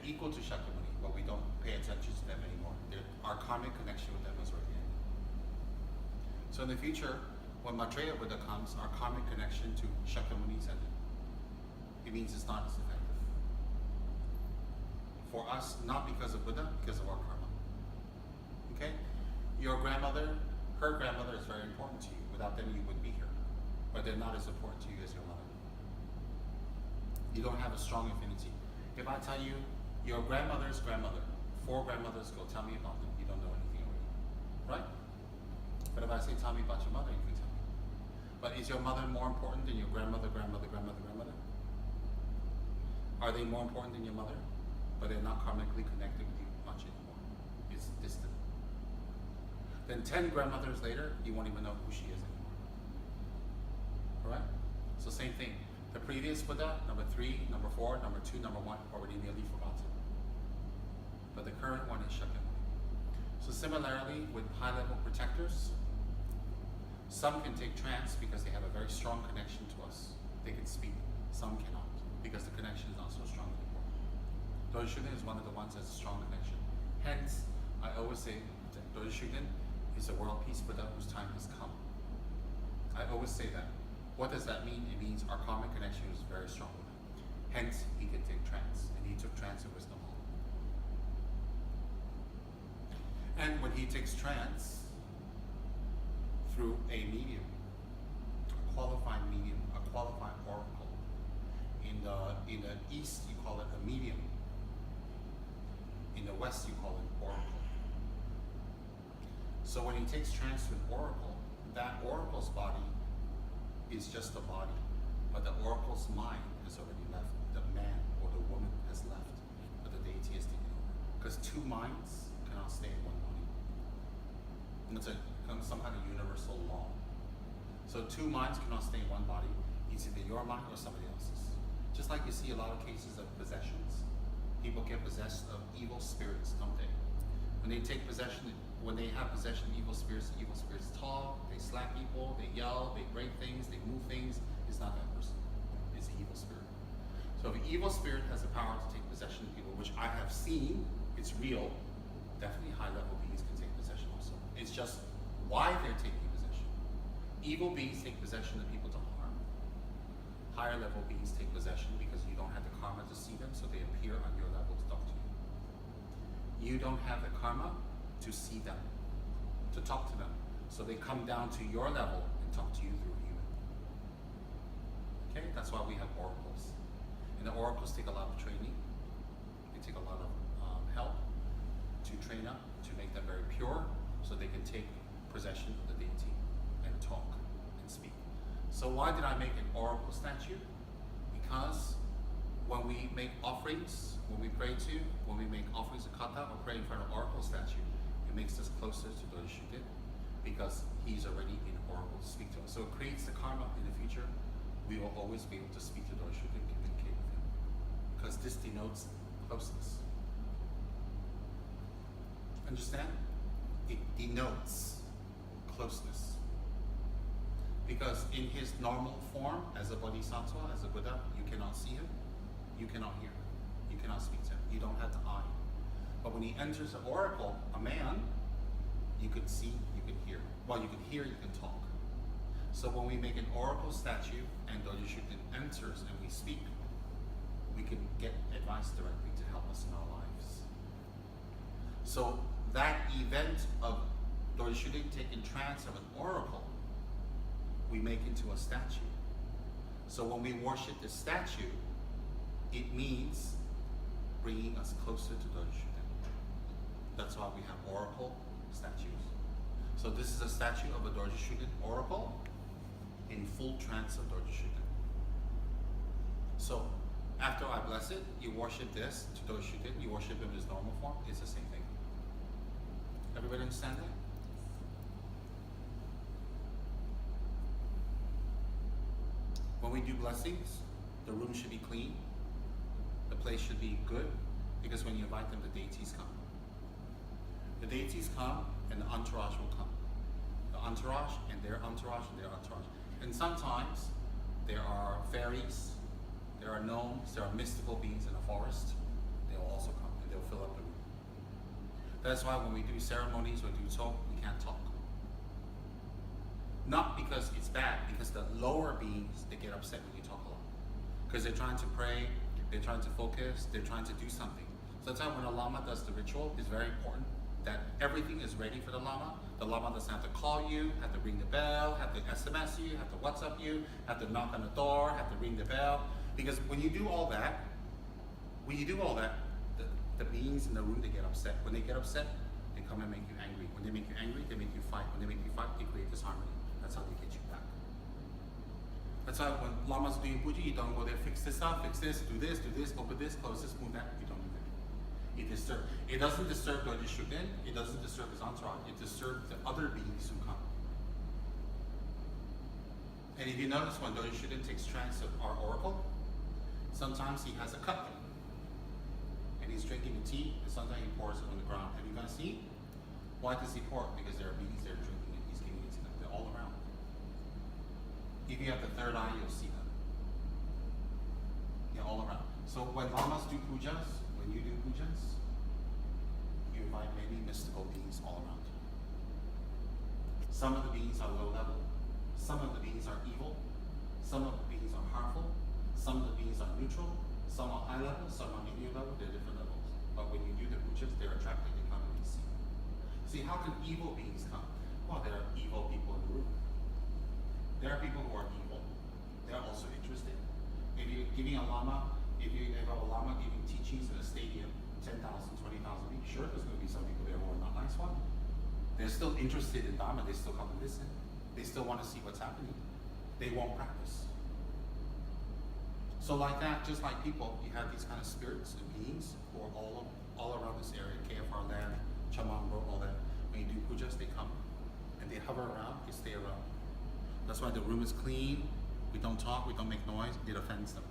equal to Shakyamuni, but we don't pay attention to them anymore. Our karmic connection with them is already ended. So in the future, when Maitreya Buddha comes, our karmic connection to Shakyamuni is ended. It means it's not as effective. For us, not because of Buddha, because of our karma. Okay? Your grandmother, her grandmother is very important to you. Without them, you wouldn't be here. But they're not as important to you as your mother. You don't have a strong affinity. If I tell you your grandmother's grandmother, 4 grandmothers ago, tell me about them, you don't know anything already. Right? But if I say, tell me about your mother, you can tell me. But is your mother more important than your grandmother, grandmother, grandmother, grandmother? Are they more important than your mother? But they're not karmically connected with you much anymore. It's distant. Then 10 grandmothers later, you won't even know who she is anymore. Correct? So same thing. The previous Buddha, number 3, number 4, number 2, number 1, already nearly forgotten. But the current one is Shakyamuni. So similarly with high-level protectors, some can take trance because they have a very strong connection to us. They can speak. Some cannot because the connection is not so strong anymore. Doji Shuden is one of the ones that has a strong connection. Hence, I always say that Doji Shuden is a world peace Buddha whose time has come. I always say that. What does that mean? It means our karmic connection is very strong with him. Hence, he can take trance, and he took trance in Wisdom Hall. And when he takes trance through a medium, a qualified medium, a qualified oracle, in the East you call it a medium, in the West you call it oracle. So when he takes trance with oracle, that oracle's body is just a body, but the oracle's mind has already left. The man or the woman has left, but the deity has taken over. Because 2 minds cannot stay in one body. And it's some kind of universal law. So 2 minds cannot stay in one body. It's either your mind or somebody else's. Just like you see a lot of cases of possessions. People get possessed of evil spirits, don't they? When they take possession, when they have possession of evil spirits talk, they slap people, they yell, they break things, they move things. It's not that person. It's an evil spirit. So if an evil spirit has the power to take possession of people, which I have seen, it's real, definitely high-level beings can take possession also. It's just why they're taking possession. Evil beings take possession of people to harm. Higher level beings take possession because you don't have the karma to see them, so they appear on your level to talk to you. You don't have the karma to see them, to talk to them. So they come down to your level and talk to you through a human. Okay, that's why we have oracles. And the oracles take a lot of training. They take a lot of help to train up, to make them very pure, so they can take possession of the deity and talk and speak. So why did I make an oracle statue? Because when we make offerings, when we make offerings of kata or pray in front of oracle statue, it makes us closer to Doji Shuden because he's already in oracle to speak to us. So it creates the karma in the future. We will always be able to speak to Doji Shuden and communicate with him because this denotes closeness. Understand? It denotes closeness. Because in his normal form, as a bodhisattva, as a Buddha, you cannot see him, you cannot hear him, you cannot speak to him, you don't have the eye. But when he enters the oracle, a man, you could see, you could hear. Well, you can hear, you can talk. So when we make an oracle statue and Doji Shuden enters and we speak, we can get advice directly to help us in our lives. So that event of Doji Shuden taking trance of an oracle, we make into a statue. So when we worship the statue, it means bringing us closer to Doji Shuden. That's why we have oracle statues. So this is a statue of a Doji Shuden oracle in full trance of Doji Shuden. So after I bless it, you worship this to Doji Shuden, you worship him in his normal form, it's the same thing. Everybody understand that? When we do blessings, the room should be clean, the place should be good, because when you invite them, the deities come. The deities come, and the entourage will come. The entourage, and their entourage, and their entourage. And sometimes, there are fairies, there are gnomes, there are mystical beings in the forest. They they'll also come and they'll fill up the room. That's why when we do ceremonies or do talk, we can't talk. Not because it's bad, because the lower beings, they get upset when you talk a lot. Because they're trying to pray, they're trying to focus, they're trying to do something. So that's why when a Lama does the ritual, it's very important that everything is ready for the Lama. The Lama doesn't have to call you, have to ring the bell, have to SMS you, have to WhatsApp you, have to knock on the door, have to ring the bell. Because when you do all that, the beings in the room, they get upset. When they get upset, they come and make you angry. When they make you angry, they make you fight. When they make you fight, they create disharmony. That's how they get you back. That's why when Lama's doing puja, you don't go there, fix this up, fix this, do this, open this, close this, move that. You don't do that. It doesn't disturb Doji Shuden, it doesn't disturb his entourage, it disturbs the other beings who come. And if you notice when Doji Shuden takes trance of our oracle, sometimes he has a cup and he's drinking the tea, and sometimes he pours it on the ground. Have you guys seen? Why does he pour it? Because there are beings there drinking it, he's giving it to them. They're all around. If you have the third eye, you'll see them. They're all around. So when Lamas do pujas, when you do pujas, you invite many mystical beings all around. Some of the beings are low level, some of the beings are evil, some of the beings are harmful, some of the beings are neutral, some are high level, some are medium level, they're different levels. But when you do the pujas, they're attracted, they come and they see. See, how can evil beings come? Well, there are evil people in the room. There are people who are evil. They're also interested. If you're giving a Lama, if you have a Lama giving teachings in a stadium, 10,000, 20,000 people, sure there's going to be some people there who are not nice one. They're still interested in Dharma, they still come to listen. They still want to see what's happening. They won't practice. So like that, just like people, you have these kind of spirits and beings who are all around this area, KFR land, Chamangro, all that. When you do pujas, they come and they hover around, they stay around. That's why the room is clean, we don't talk, we don't make noise, it offends them.